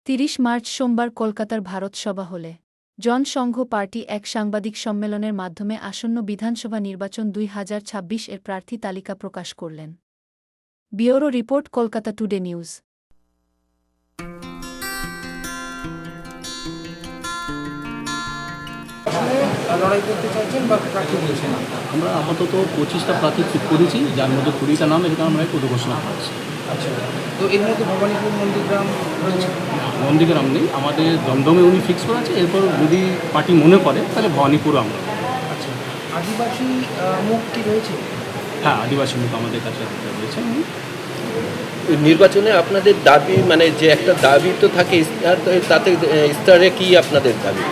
৩০ March সোমবার কলকাতার ভারত সভা হলে জনসংঘ পার্টি এক সাংবাদিক সম্মেলনের মাধ্যমে আসন্ন বিধানসভা নির্বাচন ২০২৬ এর প্রার্থী তালিকা প্রকাশ করলেন। Bureau report, Kolkata today news. লড়াই করতে চাইছেন বা প্রার্থী বলছেন? আমরা আপাতত 25টা প্রার্থী ঠিক করেছি, যার মধ্যে 20টা নাম এখানে আমরা একটু ঘোষণা করেছি। আচ্ছা, তো এর মধ্যে ভবানীপুর নন্দীগ্রাম রয়েছে? নন্দীগ্রাম নেই, আমাদের দমদমে উনি ফিক্স করা আছে। এরপর যদি পার্টি মনে করে তাহলে ভবানীপুর আমরা। আচ্ছা, আদিবাসী মুখ কি রয়েছে? হ্যাঁ, আদিবাসী মুখ আমাদের কাছে রয়েছে। নির্বাচনে আপনাদের দাবি, মানে যে একটা দাবি তো থাকে, তাতে ইস্তারে কি আপনাদের দাবি?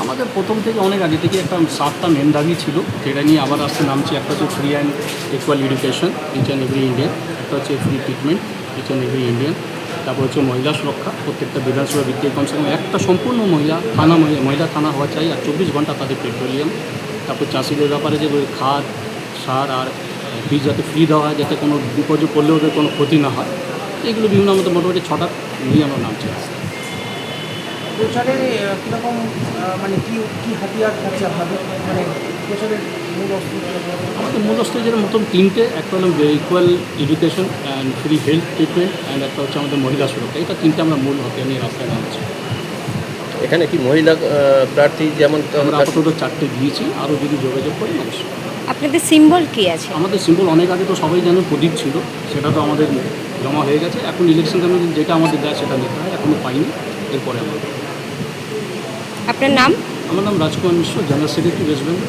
আমাদের প্রথম থেকে অনেক আগে থেকে একটা 7টা মেন দাবি ছিল, যেটা নিয়ে আবার আসতে নামছি। একটা হচ্ছে free and equal education each and every Indian, একটা হচ্ছে free treatment each and every Indian, তারপর হচ্ছে মহিলা সুরক্ষা। প্রত্যেকটা বিধানসভা ভিত্তিক কমসে কম একটা সম্পূর্ণ মহিলা থানা হওয়া চাই, আর 24 ঘন্টা তাদের পেট্রোলিয়াম। তারপর চাষিদের ব্যাপারে যে খাদ, সার আর বীজ যাতে ফ্রি দেওয়া হয়, যাতে কোনো বিপর্যয় পড়লে ওদের কোনো ক্ষতি না হয়। এগুলো বিভিন্ন আমাদের মোটামুটি 6টা নিয়ে আমরা নামছি। প্রচারে কীরকম মানে কি হাতিয়ার থাকছে আপনাদের, মানে প্রচারের মূল অস্ত্র? আমাদের মূল অস্ত্র যেটা মতন 3টে, একটা হলো equal education and free health treatment, and একটা হচ্ছে আমাদের মহিলা সুরক্ষা। এটা 3টে আমরা মূল হাতিয়ার নিয়ে রাস্তায় নামছি। এখানে কি মহিলা প্রার্থী যেমন আমরা আপাতত 4টে দিয়েছি, আরও যদি যোগাযোগ করি অবশ্যই। আপনাদের সিম্বল কি আছে? আমাদের সিম্বল অনেক আগে তো সবাই জানে প্রদীপ ছিল, সেটা তো আমাদের জমা হয়ে গেছে। এখন ইলেকশন কমিশন যেটা আমাদের দেয় সেটা নিতে হয়, এখনও পাইনি। এরপরে আমরা। আপনার নাম? আমার নাম রাজকুমার মিশ্র, জেনারেল সেক্রেটারি, ওয়েস্ট বেঙ্গল।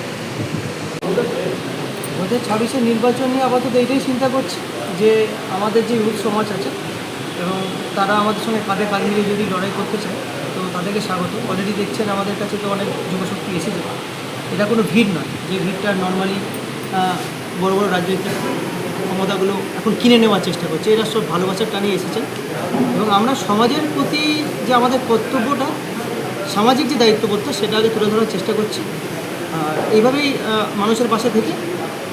2026 নির্বাচন নিয়ে আপাতত এইটাই চিন্তা করছি যে আমাদের যে ইউথ সমাজ আছে এবং তারা আমাদের সঙ্গে কাঁধে কাঁধ মিলিয়ে যদি লড়াই করতে চায় তো তাদেরকে স্বাগত। অলরেডি দেখছেন আমাদের কাছে তো অনেক যুবশক্তি এসেছে। এটা কোনো ভিড় নয় যে ভিড়টা নর্মালি বড় বড় রাজনৈতিক ক্ষমতাগুলো এখন কিনে নেওয়ার চেষ্টা করছে। এরা সব ভালোবাসার টানিয়ে এসেছেন এবং আমরা সমাজের প্রতি যে আমাদের কর্তব্যটা, সামাজিক যে দায়িত্ববোধটা, সেটা আগে তুলে ধরার চেষ্টা করছি। আর এইভাবেই মানুষের পাশে থেকে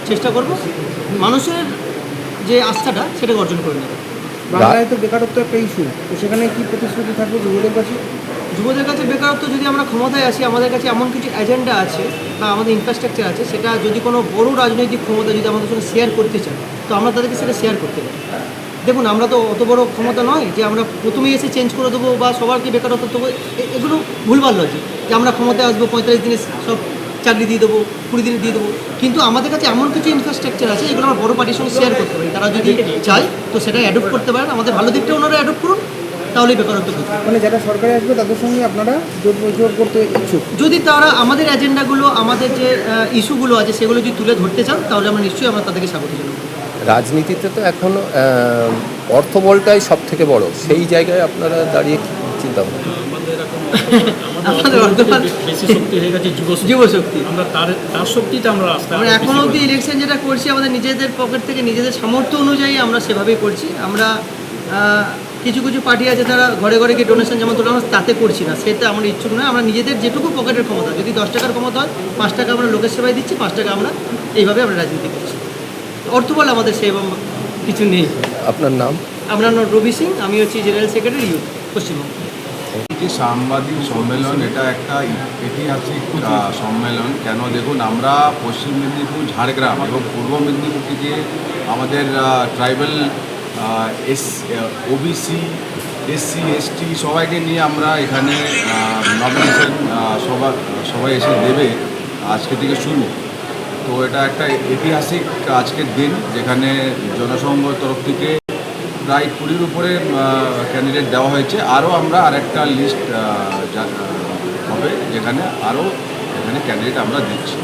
চেষ্টা করব মানুষের যে আস্থাটা সেটা অর্জন করে নেবে। বাংলায় তো বেকারত্ব একটা ইস্যু, তো সেখানে কি প্রতিশ্রুতি থাকবে যুবদের কাছে? যুবদের কাছে বেকারত্ব, যদি আমরা ক্ষমতায় আসি, আমাদের কাছে এমন কিছু এজেন্ডা আছে বা আমাদের ইনফ্রাস্ট্রাকচার আছে, সেটা যদি কোনো বড় রাজনৈতিক ক্ষমতা যদি আমাদের সঙ্গে শেয়ার করতে চায় তো আমরা তাদেরকে সেটা শেয়ার করতে পারি। দেখুন, আমরা তো অত বড় ক্ষমতা নয় যে আমরা প্রথমেই এসে চেঞ্জ করে দেবো বা সবারকে বেকারত্ব দেবো। এগুলো ভুলভাল লজিক যে আমরা ক্ষমতায় আসবো 45 দিনে সব চাকরি দিয়ে দেবো, 20 দিনে দিয়ে দেবো। কিন্তু আমাদের কাছে এমন কিছু ইনফ্রাস্ট্রাকচার আছে যেগুলো আমরা বড় পার্টির সঙ্গে শেয়ার করতে পারি। তারা যদি চায় তো সেটা অ্যাডপ্ট করতে পারেন। আমাদের ভালো দিকটা ওনারা অ্যাডপ্ট করুন, তাহলেই বেকারত্ব করবে। মানে যারা সরকারে আসবে তাদের সঙ্গে আপনারা জোট করতে ইচ্ছুক? যদি তারা আমাদের এজেন্ডাগুলো, আমাদের যে ইস্যুগুলো আছে সেগুলো যদি তুলে ধরতে চান তাহলে আমরা নিশ্চয়ই তাদেরকে স্বাগত জানাবো। রাজনীতিতে তো এখন অর্থবলটাই সব থেকে বড়, সেই জায়গায় আপনারা দাঁড়িয়ে চিন্তা ভাবনা? আমাদের বেশি শক্তি হয়ে গেছে যুবশক্তি। আমরা তার শক্তিটা আমরা এখন অবধি ইলেকশন যেটা করছি আমাদের নিজেদের পকেট থেকে, নিজেদের সামর্থ্য অনুযায়ী আমরা সেভাবেই করছি। আমরা কিছু কিছু পার্টি আছে তারা ঘরে ঘরে গিয়ে ডোনেশন যেমন তোলা, আমরা তাতে করছি না, সেটা আমরা ইচ্ছুক নয়। আমরা নিজেদের যেটুকু পকেটের ক্ষমতা, যদি 10 টাকার ক্ষমতা হয় 5 টাকা আমরা লোকের সেবায় দিচ্ছি, 5 টাকা আমরা এইভাবে আমরা রাজনীতি করছি। অর্থবল আমাদের সেরকম কিছু নেই। আপনার নাম? আমার নাম রবি সিং, আমি হচ্ছি জেনারেল সেক্রেটারি ইউথ পশ্চিমবঙ্গ। যে সাংবাদিক সম্মেলন, এটা একটা ঐতিহাসিক সম্মেলন। কেন দেখুন, আমরা পশ্চিম মেদিনীপুর, ঝাড়গ্রাম এবং পূর্ব মেদিনীপুর থেকে আমাদের ট্রাইবাল, ওবিসি, এসসি, এসটি সবাইকে নিয়ে আমরা এখানে নমিনেশন সবাই এসে দেবে। আজকে থেকে শুরু, তো এটা একটা ঐতিহাসিক আজকের দিন, যেখানে জনসংঘর তরফ থেকে প্রায় 20-র উপরে ক্যান্ডিডেট দেওয়া হয়েছে। আরও আমরা আরেকটা লিস্ট হবে, যেখানে আরও এখানে ক্যান্ডিডেট আমরা দিচ্ছি।